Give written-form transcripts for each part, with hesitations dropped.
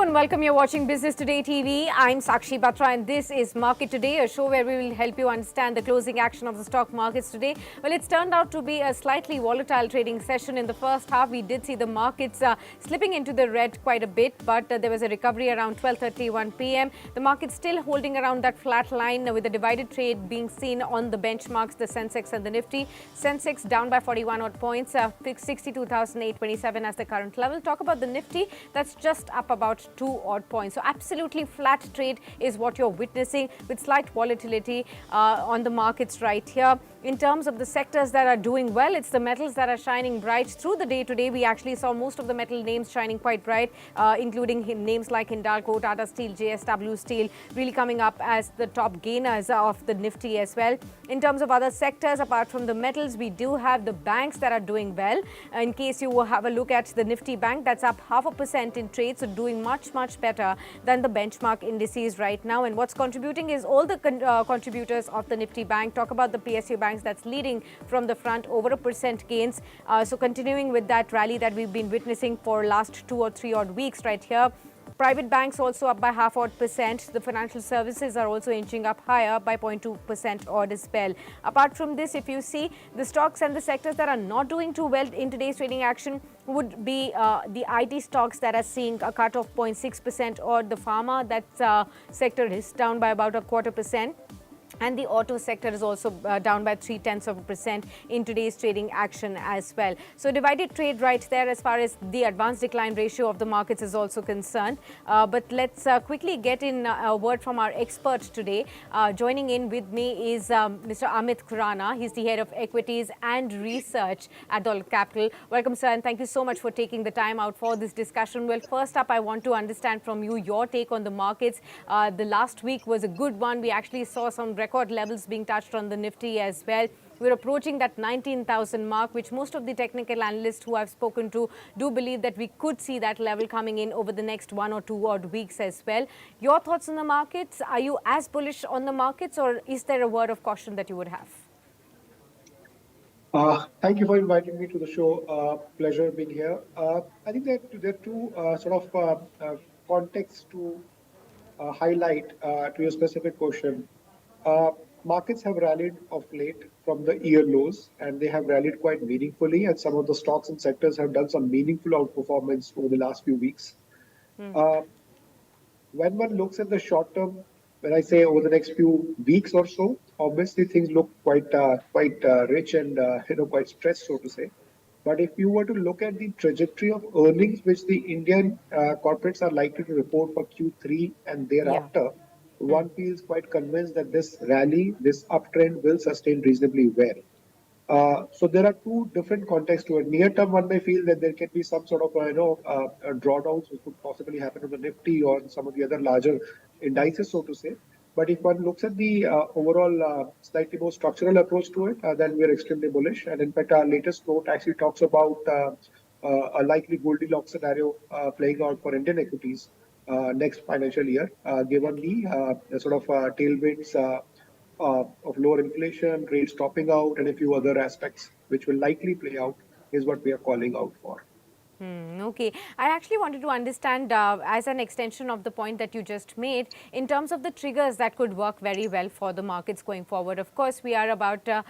and welcome. You're watching Business Today TV. I'm Sakshi Batra and this is Market Today, a show where we will help you understand the closing action of the stock markets today. Well, it's turned out to be a slightly volatile trading session. In the first half, we did see the markets slipping into the red quite a bit, but there was a recovery around 12:31 p.m. The market's still holding around that flat line with a divided trade being seen on the benchmarks, the Sensex and the Nifty. Sensex down by 41 odd points, 62,827 as the current level. Talk about the Nifty, that's just up about 2 odd points. So absolutely flat trade is what you're witnessing with slight volatility on the markets right here. In terms of the sectors that are doing well, it's the metals that are shining bright through the day today. We actually saw most of the metal names shining quite bright, including names like Hindalco, Tata Steel, JSW Steel really coming up as the top gainers of the Nifty as well. In terms of other sectors, apart from the metals, we do have the banks that are doing well. In case you will have a look at the Nifty Bank, that's up 0.5% in trade, so doing much better than the benchmark indices right now. And what's contributing is all the contributors of the Nifty Bank. Talk about the PSU banks that's leading from the front, over 1% gains. So continuing with that rally that we've been witnessing for last 2 or 3 odd weeks right here. Private banks also up by 0.5%. The financial services are also inching up higher by 0.2% odd as well. Apart from this, if you see the stocks and the sectors that are not doing too well in today's trading action would be the IT stocks that are seeing a cut of 0.6% odd. The pharma, that sector is down by about 0.25%. And the auto sector is also down by 0.3% in today's trading action as well. So divided trade right there as far as the advanced decline ratio of the markets is also concerned. But let's quickly get in a word from our expert today. Joining in with me is Mr. Amit Khurana. He's the head of equities and research at Dolat Capital. Welcome, sir, and thank you so much for taking the time out for this discussion. Well, first up, I want to understand from you your take on the markets. The last week was a good one. We actually saw some record levels being touched on the Nifty as well. We're approaching that 19,000 mark, which most of the technical analysts who I've spoken to do believe that we could see that level coming in over the next 1 or 2 odd weeks as well. Your thoughts on the markets? Are you as bullish on the markets, or is there a word of caution that you would have? Thank you for inviting me to the show. Pleasure being here. I think that there are two contexts to highlight to your specific question. Markets have rallied of late from the year lows, and they have rallied quite meaningfully, and some of the stocks and sectors have done some meaningful outperformance over the last few weeks. When one looks at the short term, when I say over the next few weeks or so, obviously things look quite rich and quite stressed, so to say. But if you were to look at the trajectory of earnings which the Indian corporates are likely to report for Q3 and thereafter, one feels quite convinced that this rally, this uptrend will sustain reasonably well. So there are two different contexts to it. Near term, one may feel that there can be some sort of drawdowns which could possibly happen on the Nifty or some of the other larger indices, so to say. But if one looks at the overall slightly more structural approach to it, then we are extremely bullish. And in fact, our latest note actually talks about a likely Goldilocks scenario playing out for Indian equities next financial year, given the sort of tailwinds of lower inflation, rates topping out, and a few other aspects which will likely play out is what we are calling out for. Okay. I actually wanted to understand, as an extension of the point that you just made, in terms of the triggers that could work very well for the markets going forward. Of course, we are about a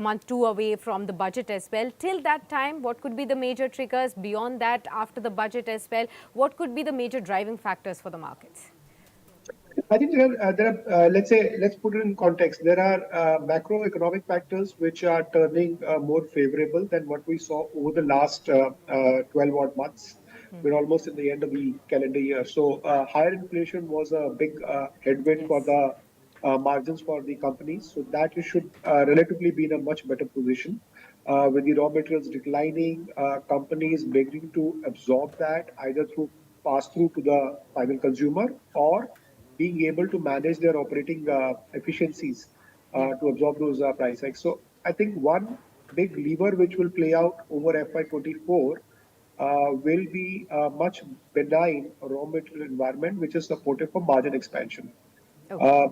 month, 2 away from the budget as well. Till that time, what could be the major triggers? Beyond that, after the budget as well, what could be the major driving factors for the markets? I think there are let's put it in context. There are macroeconomic factors which are turning more favorable than what we saw over the last 12 odd months. We're almost in the end of the calendar year. So higher inflation was a big headwind for the margins for the companies. So that should relatively be in a much better position. With the raw materials declining, companies beginning to absorb that either through pass through to the final consumer or being able to manage their operating efficiencies to absorb those price hikes. So I think one big lever which will play out over FY24 will be a much benign raw material environment, which is supportive for margin expansion. Okay.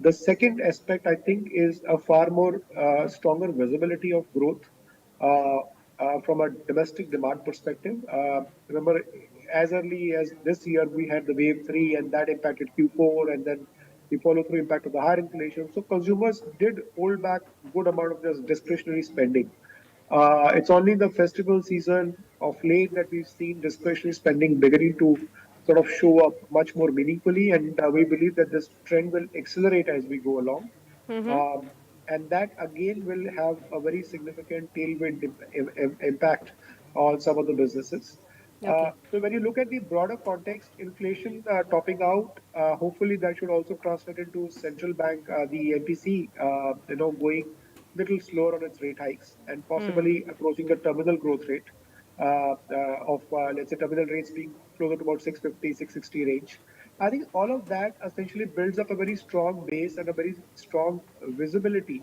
The second aspect, I think, is a far more stronger visibility of growth from a domestic demand perspective. Remember, as early as this year, we had the wave three, and that impacted Q4, and then the follow through impact of the higher inflation. So consumers did hold back good amount of this discretionary spending. It's only in the festival season of late that we've seen discretionary spending beginning to sort of show up much more meaningfully, and we believe that this trend will accelerate as we go along. Um, and that again will have a very significant tailwind impact on some of the businesses. Okay. So when you look at the broader context, inflation topping out, hopefully that should also translate into central bank, the MPC, going little slower on its rate hikes and possibly approaching the terminal growth rate of, let's say, terminal rates being closer to about 650, 660 range. I think all of that essentially builds up a very strong base and a very strong visibility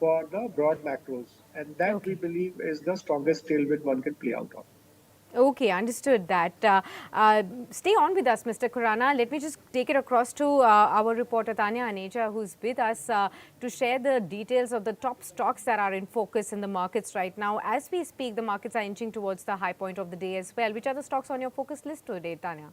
for the broad macros. And that we Okay. believe is the strongest tailwind one can play out of. Okay, understood that. Stay on with us, Mr. Khurana. Let me just take it across to our reporter Tanya Aneja, who's with us to share the details of the top stocks that are in focus in the markets right now. As we speak, the markets are inching towards the high point of the day as well. Which are the stocks on your focus list today, Tanya?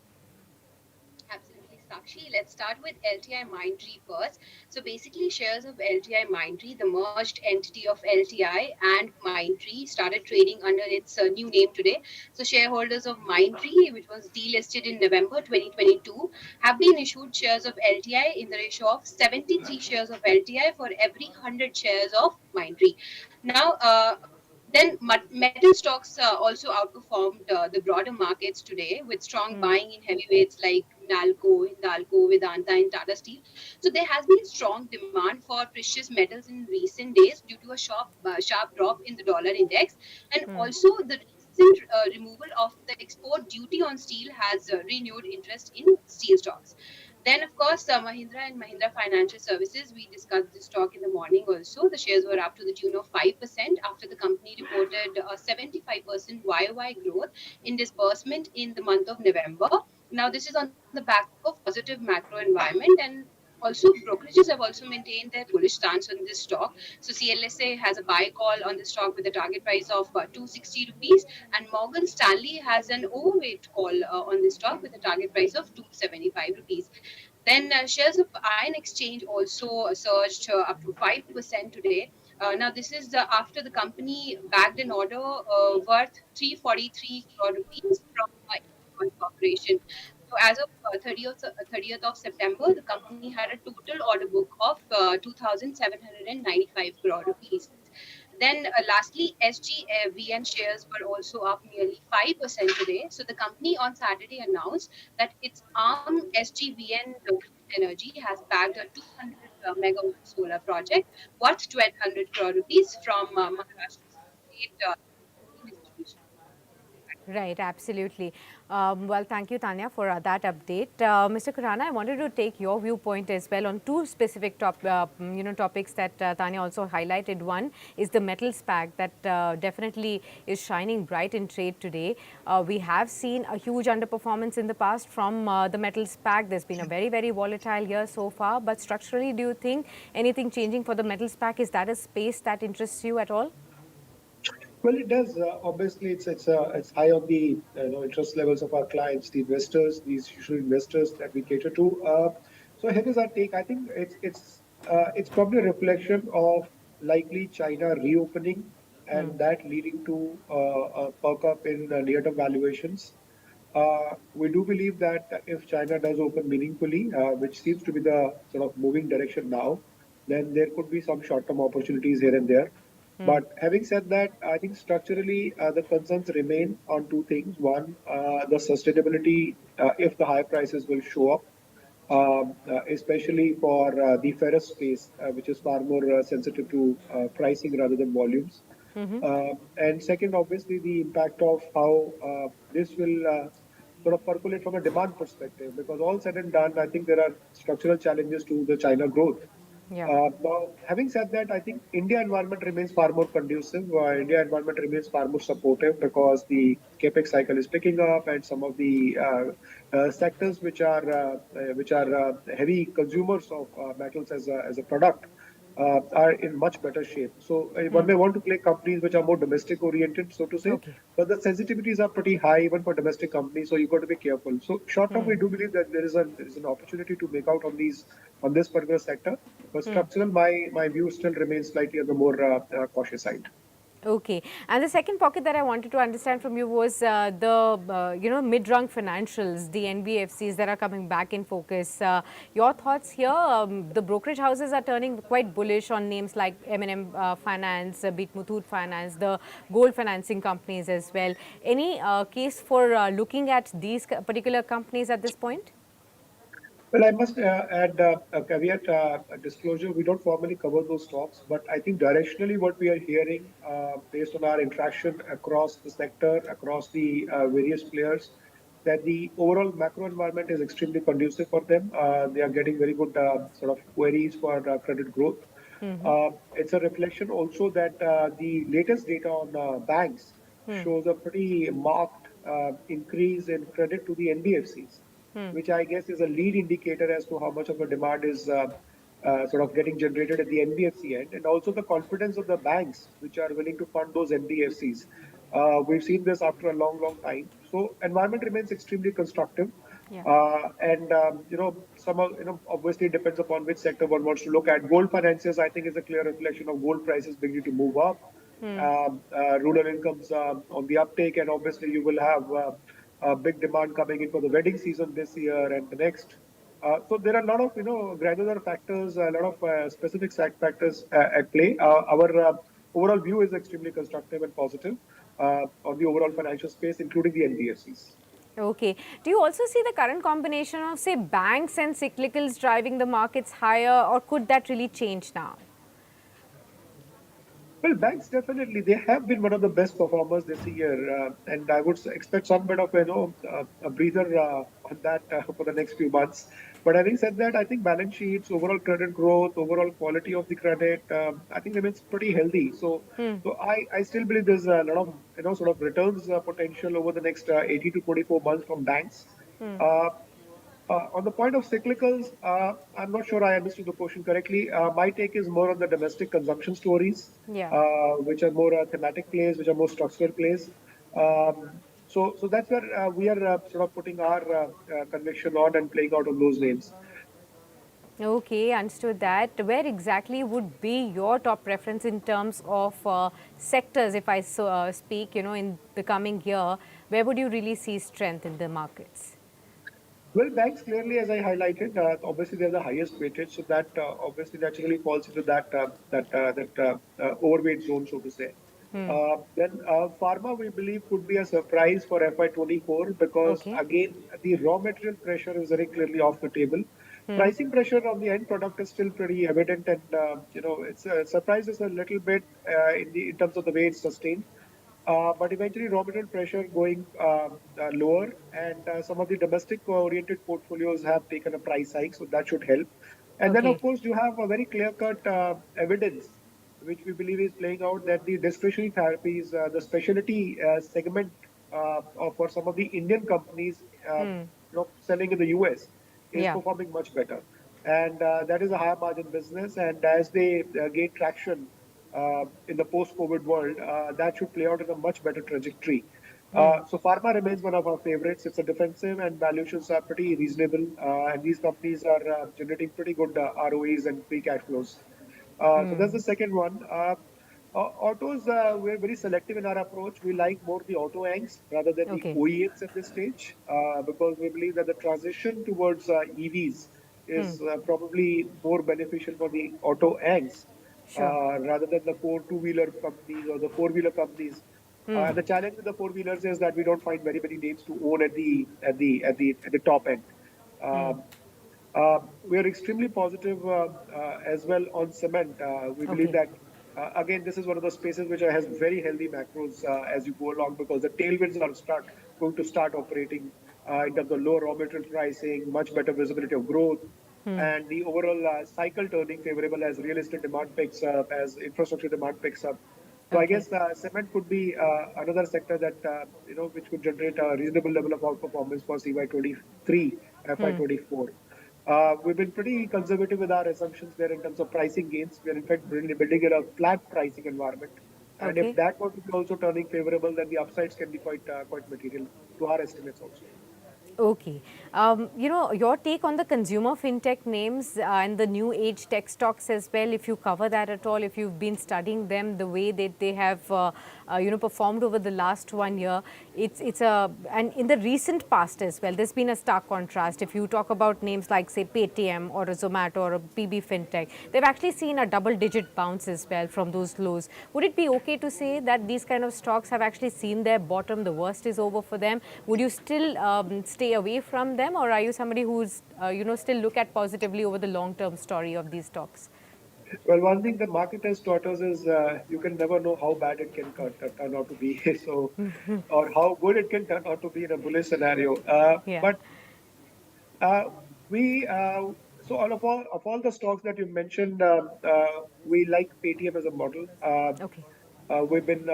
Absolutely, Sakshi. Let's start with LTI Mindtree first. So basically, shares of LTI Mindtree, the merged entity of LTI and Mindtree, started trading under its new name today. So shareholders of Mindtree, which was delisted in November 2022, have been issued shares of LTI in the ratio of 73 shares of LTI for every 100 shares of Mindtree. Now, metal stocks also outperformed the broader markets today with strong buying in heavyweights like Nalco, Hindalco, Vedanta, and Tata Steel. So there has been strong demand for precious metals in recent days due to a sharp drop in the dollar index, and also the recent removal of the export duty on steel has renewed interest in steel stocks. Then, of course, Mahindra and Mahindra Financial Services, we discussed this stock in the morning also. The shares were up to the tune of 5% after the company reported a 75% YOY growth in disbursement in the month of November. Now, this is on the back of positive macro environment, and also brokerages have also maintained their bullish stance on this stock. So CLSA has a buy call on the stock with a target price of 260 rupees, and Morgan Stanley has an overweight call on this stock with a target price of 275 rupees. Then shares of Iron Exchange also surged up to 5% today. Now, this is after the company bagged an order worth 343 crore rupees from Econ Corporation. So, as of 30th of September, the company had a total order book of 2,795 crore rupees. Then, lastly, SGVN shares were also up nearly 5% today. So, the company on Saturday announced that its arm SGVN Energy has bagged a 200 megawatt solar project worth 1,200 crore rupees from Maharashtra State Energy Distribution. Right, absolutely. Well, thank you, Tanya, for that update. Mr. Khurana, I wanted to take your viewpoint as well on two specific topics that Tanya also highlighted. One is the metals pack that definitely is shining bright in trade today. We have seen a huge underperformance in the past from the metals pack. There's been a very, very volatile year so far. But structurally, do you think anything changing for the metals pack? Is that a space that interests you at all? Well, it does. Obviously, it's high on the interest levels of our clients, the investors, the institutional investors that we cater to. So here is our take. I think it's probably a reflection of likely China reopening and that leading to a perk up in near-term valuations. We do believe that if China does open meaningfully, which seems to be the sort of moving direction now, then there could be some short-term opportunities here and there. But having said that, I think structurally the concerns remain on two things. One, the sustainability, if the high prices will show up, especially for the ferrous space, which is far more sensitive to pricing rather than volumes. And second, obviously, the impact of how this will sort of percolate from a demand perspective, because all said and done, I think there are structural challenges to the China growth. Yeah. Now, having said that, I think India environment remains far more conducive. India environment remains far more supportive because the capex cycle is picking up, and some of the sectors which are heavy consumers of metals as a product are in much better shape. So one may want to play companies which are more domestic oriented, so to say, Okay. but the sensitivities are pretty high even for domestic companies. So you've got to be careful. So short term, we do believe that there is an opportunity to make out on this particular sector. But structural, my view still remains slightly on the more cautious side. Okay. And the second pocket that I wanted to understand from you was mid-rung financials, the NBFCs that are coming back in focus. Your thoughts here? The brokerage houses are turning quite bullish on names like M&M Finance, Beat Muthoot Finance, the gold financing companies as well. Any case for looking at these particular companies at this point? Well, I must add a caveat, a disclosure. We don't formally cover those stocks, but I think directionally what we are hearing, based on our interaction across the sector, across the various players, that the overall macro environment is extremely conducive for them. They are getting very good sort of queries for credit growth. It's a reflection also that the latest data on banks shows a pretty marked increase in credit to the NBFCs, which I guess is a lead indicator as to how much of a demand is sort of getting generated at the NBFC end, and also the confidence of the banks which are willing to fund those NBFCs. We've seen this after a long, long time. So environment remains extremely constructive. Yeah. Obviously it depends upon which sector one wants to look at. Gold finances, I think, is a clear reflection of gold prices beginning to move up. Rural incomes on the uptake, and obviously you will have big demand coming in for the wedding season this year and the next. So there are a lot of granular factors, a lot of specific factors at play. Our overall view is extremely constructive and positive on the overall financial space, including the NBFCs. Okay. Do you also see the current combination of, say, banks and cyclicals driving the markets higher, or could that really change now? Well, banks definitely they have been one of the best performers this year, and I would expect some bit of a breather on that for the next few months. But having said that, I think balance sheets, overall credit growth, overall quality of the credit, I think remains pretty healthy. So I still believe there's a lot of sort of returns potential over the next 18 to 24 months from banks. Uh, on the point of cyclicals, I'm not sure I understood the question correctly. My take is more on the domestic consumption stories, Yeah. which are more thematic plays, which are more structural plays. So that's where we are sort of putting our conviction on and playing out on those names. Okay, understood that. Where exactly would be your top preference in terms of sectors, if I speak, in the coming year? Where would you really see strength in the markets? Well, banks clearly, as I highlighted, obviously they're the highest weighted, so that obviously naturally falls into that overweight zone, so to say. Then pharma, we believe, could be a surprise for FY24 because Okay. again the raw material pressure is very clearly off the table. Pricing pressure on the end product is still pretty evident, and it's surprises a little bit in terms of the way it's sustained. But eventually, raw material pressure going lower, and some of the domestic-oriented portfolios have taken a price hike, so that should help. And then, Okay. of course, you have a very clear-cut evidence, which we believe is playing out that the discretionary therapies, the specialty segment for some of the Indian companies, selling in the US, is Yeah. performing much better, and that is a higher margin business. And as they gain traction in the post-COVID world, that should play out in a much better trajectory. So pharma remains one of our favorites. It's a defensive and valuations are pretty reasonable, and these companies are generating pretty good ROEs and free cash flows. So that's the second one. Autos, we're very selective in our approach. We like more the auto anchors rather than the Okay. OEMs at this stage, because we believe that the transition towards EVs is probably more beneficial for the auto anchors Sure. rather than the core two-wheeler companies or the four-wheeler companies. And the challenge with the four-wheelers is that we don't find very many names to own at the top end. Um, we are extremely positive as well on cement. We believe Okay. that again, this is one of the spaces which has very healthy macros as you go along because the tailwinds are going to start operating in terms of lower raw material pricing, much better visibility of growth, and the overall cycle turning favorable as real estate demand picks up, as infrastructure demand picks up. So I Okay. guess cement could be another sector that which could generate a reasonable level of outperformance for CY23, FY24. We've been pretty conservative with our assumptions there in terms of pricing gains. We are in fact really building in a flat pricing environment. And if Okay. that were to be also turning favorable, then the upsides can be quite material to our estimates also. Okay. Your take on the consumer fintech names and the new age tech stocks as well, if you cover that at all, if you've been studying them, the way that they have, performed over the last 1 year, and in the recent past as well, there's been a stark contrast. If you talk about names like, say, Paytm or a Zomato or a PB Fintech, they've actually seen a double-digit bounce as well from those lows. Would it be okay to say that these kind of stocks have actually seen their bottom, the worst is over for them? Would you still stay away from them, or are you somebody who's, still look at positively over the long-term story of these stocks? Well, one thing the market has taught us is you can never know how bad it can turn out to be. So, or how good it can turn out to be in a bullish scenario. Yeah. But Uh, we so all the stocks that you mentioned, we like Paytm as a model. Okay. We've been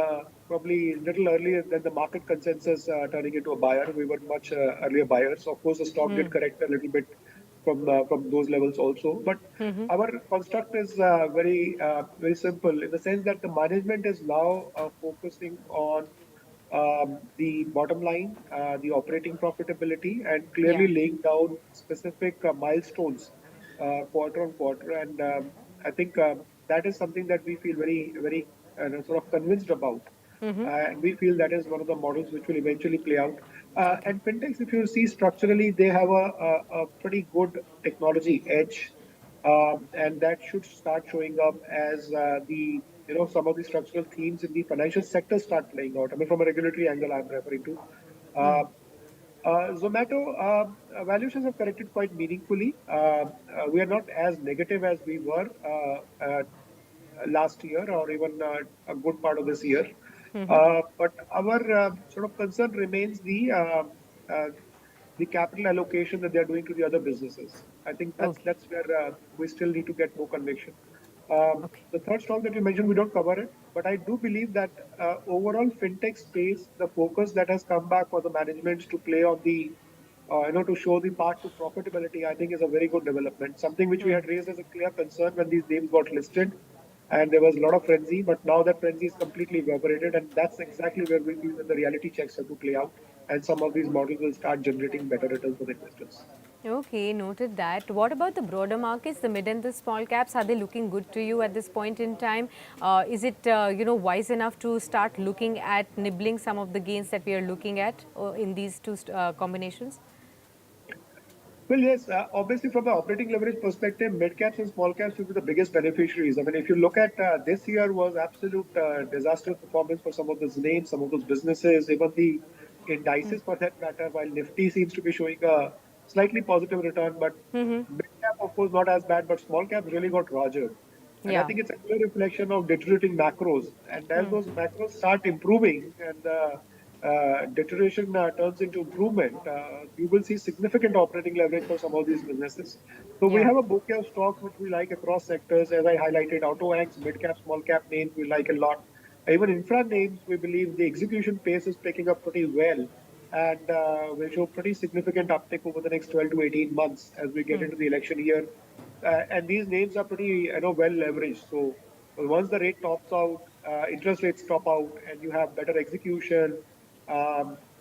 probably a little earlier than the market consensus turning into a buyer. We were much earlier buyers. Of course, the stock did correct a little bit from those levels also. But our construct is very simple in the sense that the management is now focusing on the bottom line, the operating profitability, and clearly Yeah. laying down specific milestones quarter on quarter. And I think that is something that we feel very sort of convinced about. And we feel that is one of the models which will eventually play out. Okay. And fintechs, if you see structurally, they have a pretty good technology edge, and that should start showing up as the some of the structural themes in the financial sector start playing out. I mean, from a regulatory angle, I'm referring to. Uh, Zomato valuations have corrected quite meaningfully. We are not as negative as we were last year or even a good part of this year. But our sort of concern remains uh, the capital allocation that they're doing to the other businesses. I think Okay. that's where we still need to get more conviction. Um, Okay. the third stock that you mentioned, we don't cover it, but I do believe that overall fintech space, the focus that has come back for the managements to play on the to show the path to profitability, I think is a very good development. Something which we had raised as a clear concern when these names got listed, and there was a lot of frenzy. But now that frenzy is completely evaporated, and that's exactly where we feel that the reality checks have to play out, and some of these models will start generating better returns for the investors. Okay, noted that. What about the broader markets, the mid and the small caps? Are they looking good to you at this point in time? Is it, wise enough to start looking at nibbling some of the gains that we are looking at in these two combinations? Well, yes, obviously from an operating leverage perspective, mid caps and small caps will be the biggest beneficiaries. I mean, if you look at this year was absolute disastrous performance for some of those names, some of those businesses, even the indices for that matter, while Nifty seems to be showing a slightly positive return, but mid cap, of course, not as bad, but small caps really got rogered. And I Yeah. think it's a clear reflection of deteriorating macros. And as those macros start improving and deterioration turns into improvement, you will see significant operating leverage for some of these businesses. So we Yeah. have a bouquet of stocks which we like across sectors. As I highlighted, auto anchs, mid cap, small cap names we like a lot. Even infra names, we believe the execution pace is picking up pretty well and will show pretty significant uptick over the next 12 to 18 months as we get into the election year. And these names are pretty, well leveraged. So once the rate tops out, interest rates top out, and you have better execution,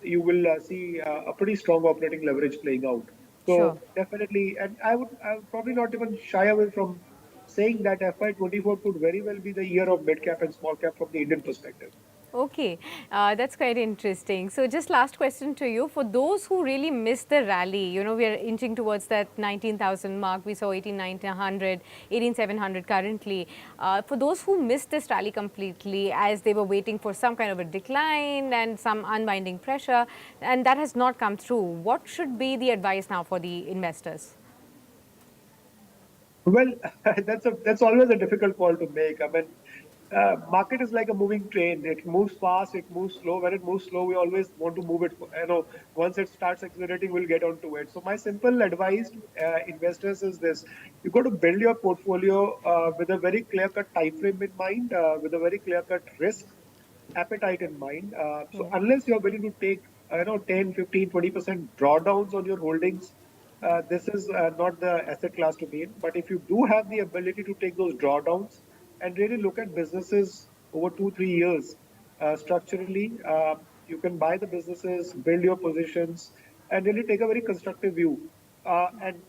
you will see a pretty strong operating leverage playing out. Sure. So definitely, and I would probably not even shy away from saying that FY24 could very well be the year of mid cap and small cap from the Indian perspective. Okay, that's quite interesting. So, just last question to you. For those who really missed the rally, we are inching towards that 19,000 mark. We saw 18,900, 18,700 currently. For those who missed this rally completely as they were waiting for some kind of a decline and some unwinding pressure, and that has not come through, what should be the advice now for the investors? Well, that's always a difficult call to make. I mean, market is like a moving train. It moves fast, it moves slow. When it moves slow, we always want to move it. Once it starts accelerating, we'll get onto it. So my simple advice to investors is this: you got to build your portfolio with a very clear-cut time frame in mind, with a very clear-cut risk appetite in mind. So unless you're willing to take 10, 15, 20% drawdowns on your holdings, this is not the asset class to be in. But if you do have the ability to take those drawdowns and really look at businesses over 2-3 years structurally, you can buy the businesses, build your positions, and really take a very constructive view. And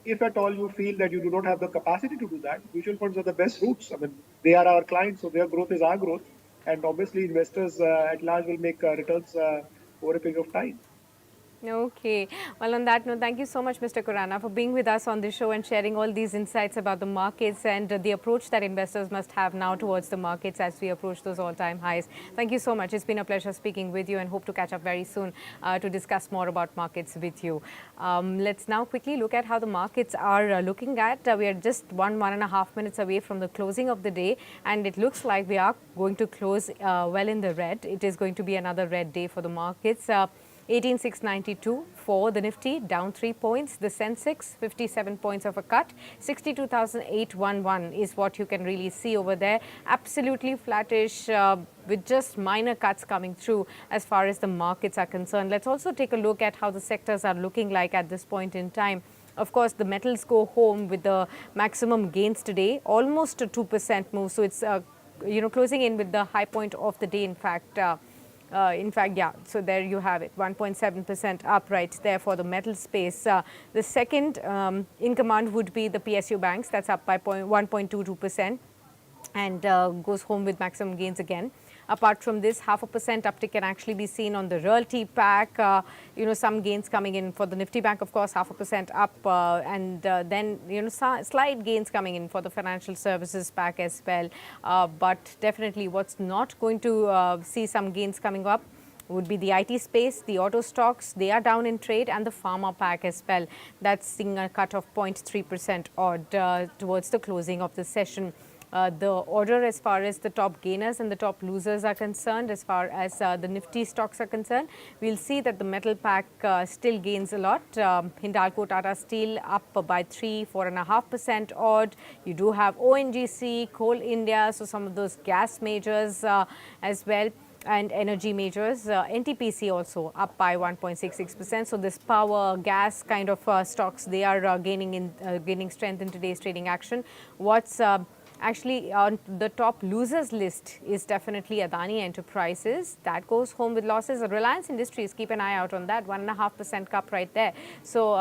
if at all you feel that you do not have the capacity to do that, mutual funds are the best routes. I mean, they are our clients, so their growth is our growth, and obviously investors at large will make returns over a period of time. Okay. Well, on that note, thank you so much, Mr. Khurana, for being with us on the show and sharing all these insights about the markets and the approach that investors must have now towards the markets as we approach those all-time highs. Thank you so much. It's been a pleasure speaking with you and hope to catch up very soon to discuss more about markets with you. Let's now quickly look at how the markets are looking at. We are just 1.5 minutes away from the closing of the day, and it looks like we are going to close well in the red. It is going to be another red day for the markets. 18,692 for the Nifty, down 3 points. The Sensex, 57 points of a cut. 62,811 is what you can really see over there. Absolutely flattish with just minor cuts coming through as far as the markets are concerned. Let's also take a look at how the sectors are looking like at this point in time. Of course, the metals go home with the maximum gains today, almost a 2% move. So it's closing in with the high point of the day, in fact. Yeah, so there you have it, 1.7% up right there for the metal space. The second in command would be the PSU banks, that's up by 1.22% and goes home with maximum gains again. Apart from this, 0.5% uptick can actually be seen on the realty pack. Some gains coming in for the Nifty Bank, of course, 0.5% up, and then slight gains coming in for the financial services pack as well. But definitely, what's not going to see some gains coming up would be the IT space, the auto stocks, they are down in trade, and the pharma pack as well. That's seeing a cut of 0.3% odd towards the closing of the session. The order as far as the top gainers and the top losers are concerned, as far as the Nifty stocks are concerned, we'll see that the metal pack still gains a lot. Hindalco Tata Steel up by 4.5% odd. You do have ONGC, Coal India, so some of those gas majors as well, and energy majors. NTPC also up by 1.66%. So this power, gas kind of stocks, they are gaining strength in today's trading action. What's actually on the top losers list is definitely Adani Enterprises. That goes home with losses. Reliance Industries, keep an eye out on that, 1.5% cup right there. So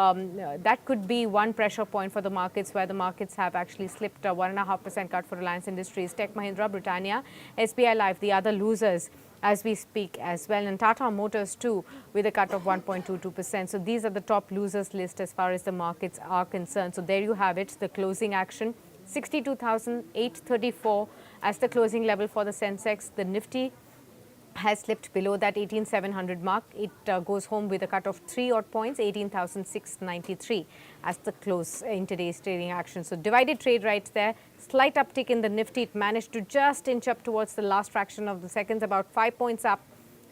that could be one pressure point for the markets, where the markets have actually slipped a 1.5% cut for Reliance Industries. Tech Mahindra, Britannia, SBI Life, the other losers as we speak as well, and Tata Motors too with a cut of 1.22%. So these are the top losers list as far as the markets are concerned. So there you have it, the closing action. 62,834 as the closing level for the Sensex. The Nifty has slipped below that 18,700 mark. It goes home with a cut of 3 odd points, 18,693 as the close in today's trading action. So divided trade right there. Slight uptick in the Nifty. It managed to just inch up towards the last fraction of the seconds, about 5 points up,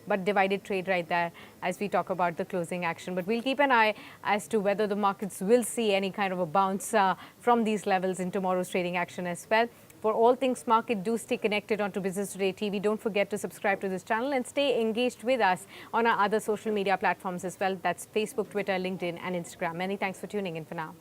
but divided trade right there as we talk about the closing action. But we'll keep an eye as to whether the markets will see any kind of a bounce from these levels in tomorrow's trading action as well. For all things market, do stay connected onto Business Today TV. Don't forget to subscribe to this channel and stay engaged with us on our other social media platforms as well. That's Facebook, Twitter, LinkedIn and Instagram. Many thanks for tuning in for now.